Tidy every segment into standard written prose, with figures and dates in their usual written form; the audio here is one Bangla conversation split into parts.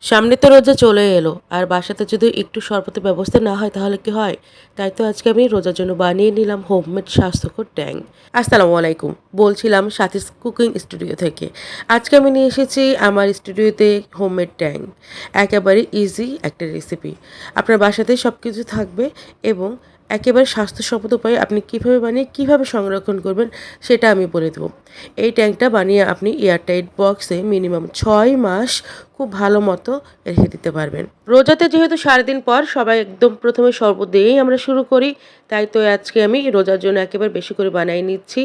সামনে তো রোজা চলে এলো আর বাসাতে যদি একটু শরবতের ব্যবস্থা না হয় তাহলে কি হয়। তাই তো আজকে আমি রোজার জন্য বানিয়ে নিলাম হোমমেড স্বাস্থ্যকর ট্যাং। আসসালামু আলাইকুম, বলছিলাম সাথিস কুকিং স্টুডিও থেকে। আজকে আমি নিয়ে এসেছি আমার স্টুডিওতে হোমমেড ট্যাং। একেবারে ইজি একটা রেসিপি, আপনার বাসাতেই সব কিছু থাকবে এবং একেবারে স্বাস্থ্যসম্মত উপায়ে আপনি কীভাবে বানিয়ে কীভাবে সংরক্ষণ করবেন সেটা আমি বলে দেবো। এই ট্যাঙ্কটা বানিয়ে আপনি এয়ারটাইট বক্সে মিনিমাম 6 মাস খুব ভালো মতো রেখে দিতে পারবেন। রোজাতে যেহেতু সারাদিন পর সবাই একদম প্রথমে শরবত দিয়েই আমরা শুরু করি, তাই তো আজকে আমি রোজার জন্য একেবারে বেশি করে বানিয়ে নিচ্ছি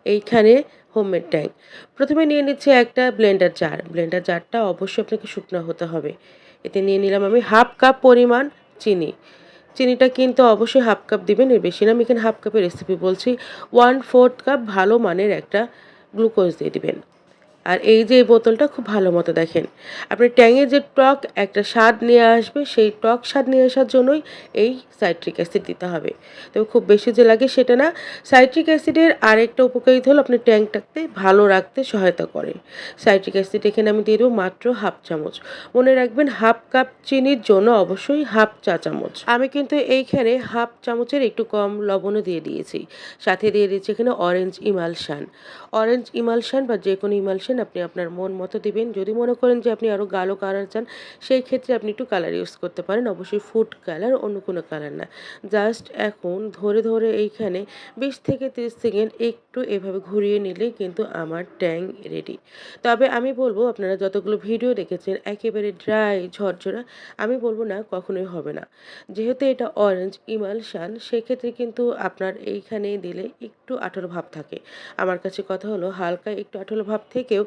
এইখানে হোমমেড ট্যাঙ্ক। প্রথমে নিয়ে নিচ্ছি একটা ব্লেন্ডার জার। ব্লেন্ডার জারটা অবশ্যই আপনাকে শুকনো হতে হবে। এতে নিয়ে নিলাম আমি হাফ কাপ পরিমাণ চিনি। চিনিটা কিন্তু অবশ্যই হাফ কাপ দিবেন, এর বেশি না। আমি এখানে হাফ কাপের রেসিপি বলছি। 1/4 কাপ ভালো মানের একটা গ্লুকোজ দিয়ে দিবেন। আর এই যে এই বোতলটা খুব ভালো মতো দেখেন, আপনি ট্যাঙে যে টক একটা স্বাদ নিয়ে আসবে, সেই টক স্বাদ নিয়ে আসার জন্যই এই সাইট্রিক অ্যাসিড দিতে হবে। তবে খুব বেশি যে লাগে সেটা না। সাইট্রিক অ্যাসিডের আরেকটা উপকারিতা হলো আপনি ট্যাংকটাকে ভালো রাখতে সহায়তা করে। সাইট্রিক অ্যাসিড এখানে আমি দিয়ে দেবো মাত্র হাফ চামচ। মনে রাখবেন হাফ কাপ চিনির জন্য অবশ্যই হাফ চা চামচ। আমি কিন্তু এইখানে হাফ চামচের একটু কম লবণও দিয়ে দিয়েছি। সাথে দিয়ে দিচ্ছি এখানে অরেঞ্জ ইমালশান। অরেঞ্জ ইমালশান বা যে কোনো ইমালশান আপনি আপনার মন মতো দিবেন। যদি মনে করেন যে আপনি আরও গাঢ় কালার চান, সেই ক্ষেত্রে আপনি একটু কালার ইউজ করতে পারেন। অবশ্যই ফুড কালার, অন্য কোনো কালার না। জাস্ট এখন ধরে ধরে এইখানে 20 থেকে 30 সেকেন্ড একটু এভাবে ঘুরিয়ে নিলেই কিন্তু আমার ট্যাং রেডি। তবে আমি বলব, আপনারা যতগুলো ভিডিও দেখেছেন একেবারে ড্রাই ঝরঝরা, আমি বলব না কখনোই হবে না। যেহেতু এটা অরেঞ্জ ইমালশান, সেক্ষেত্রে কিন্তু আপনার এইখানে দিলে একটু আঠালো ভাব থাকে। আমার কাছে কথা হলো হালকা একটু আঠালো ভাব থেকেও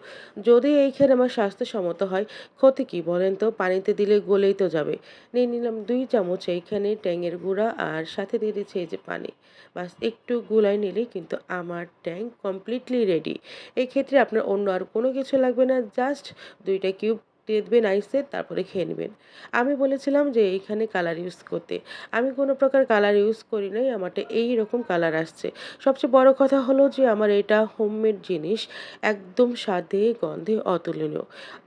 যদি এইখানে আমার স্বাস্থ্যসম্মত হয়, ক্ষতি কী বলেন তো? পানিতে দিলে গলেই তো যাবে। নিয়ে নিলাম 2 চামচ এইখানে ট্যাঙের গুঁড়া আর সাথে দিয়ে দিচ্ছি এই যে পানি। বাস একটু গুলায় নিলেই কিন্তু আমার ট্যাং কমপ্লিটলি রেডি। এই ক্ষেত্রে আপনার অন্য আর কোনো কিছু লাগবে না, জাস্ট 2টা কিউব দিয়ে দিবেন আইসের, তারপরে খেয়ে নেবেন। আমি বলেছিলাম যে এইখানে কালার ইউজ করতে। আমি কোনো প্রকার কালার ইউজ করি নাই, আমারটা এইরকম কালার আসছে। সবচেয়ে বড় কথা হলো যে আমার এটা হোমমেড জিনিস, একদম স্বাদে গন্ধে অতুলনীয়।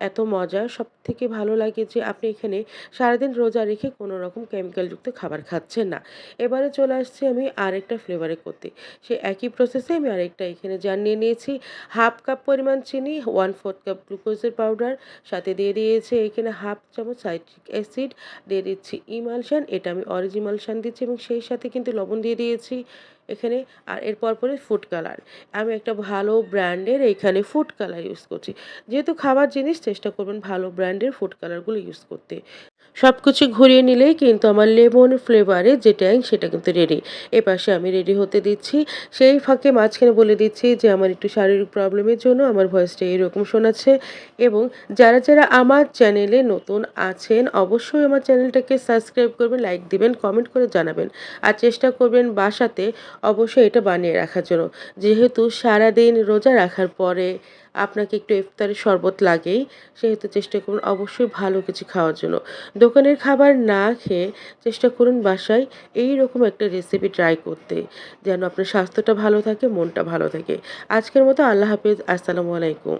এত মজার, সবথেকে ভালো লাগে যে আপনি এখানে সারাদিন রোজা রেখে কোনো রকম কেমিক্যালযুক্ত খাবার খাচ্ছেন না। এবারে চলে আসছি আমি আরেকটা ফ্লেভারে করতে। সেই একই প্রসেসে আমি আরেকটা এখানে জার নিয়ে নিয়েছি। হাফ কাপ পরিমাণ চিনি, 1/4 কাপ গ্লুকোজের পাউডার, সাথে দিয়ে দিয়েছি এখানে হাফ চামচ সাইট্রিক অ্যাসিড, দিয়ে দিচ্ছি ইমালশান, এটা আমি অরেঞ্জ ইমালশান দিচ্ছি এবং সেই সাথে কিন্তু লবণ দিয়ে দিয়েছি এখানে। আর এর পরে ফুড কালার। আমি একটা ভালো ব্র্যান্ডের এইখানে ফুড কালার ইউজ করছি। যেহেতু খাবার জিনিস, চেষ্টা করবেন ভালো ব্র্যান্ডের ফুড কালারগুলো ইউজ করতে। সবকিছু ঘুরিয়ে নিলেই কিন্তু আমার লেমন ফ্লেভারে যে ট্যাং সেটা কিন্তু রেডি। এপাশে আমি রেডি হতে দিচ্ছি। সেই ফাঁকে মাঝখানে বলে দিচ্ছি যে আমার একটু শারীরিক প্রবলেমের জন্য আমার ভয়েসটা এরকম শোনাচ্ছে, এবং যারা আমার চ্যানেলে নতুন আছেন অবশ্যই আমার চ্যানেলটাকে সাবস্ক্রাইব করবেন, লাইক দিবেন, কমেন্ট করে জানাবেন। আর চেষ্টা করবেন বাসাতে অবশ্যই এটা বানিয়ে রাখার জন্য। যেহেতু সারাদিন রোজা রাখার পরে আপনাকে একটু ইফতারের শরবত লাগেই, সেহেতু চেষ্টা করুন অবশ্যই ভালো কিছু খাওয়ার জন্য। দোকানের খাবার না খেয়ে চেষ্টা করুন বাসায় এইরকম একটা রেসিপি ট্রাই করতে, যেন আপনার স্বাস্থ্যটা ভালো থাকে, মনটা ভালো থাকে। আজকের মতো আল্লাহ হাফেজ, আসসালামু আলাইকুম।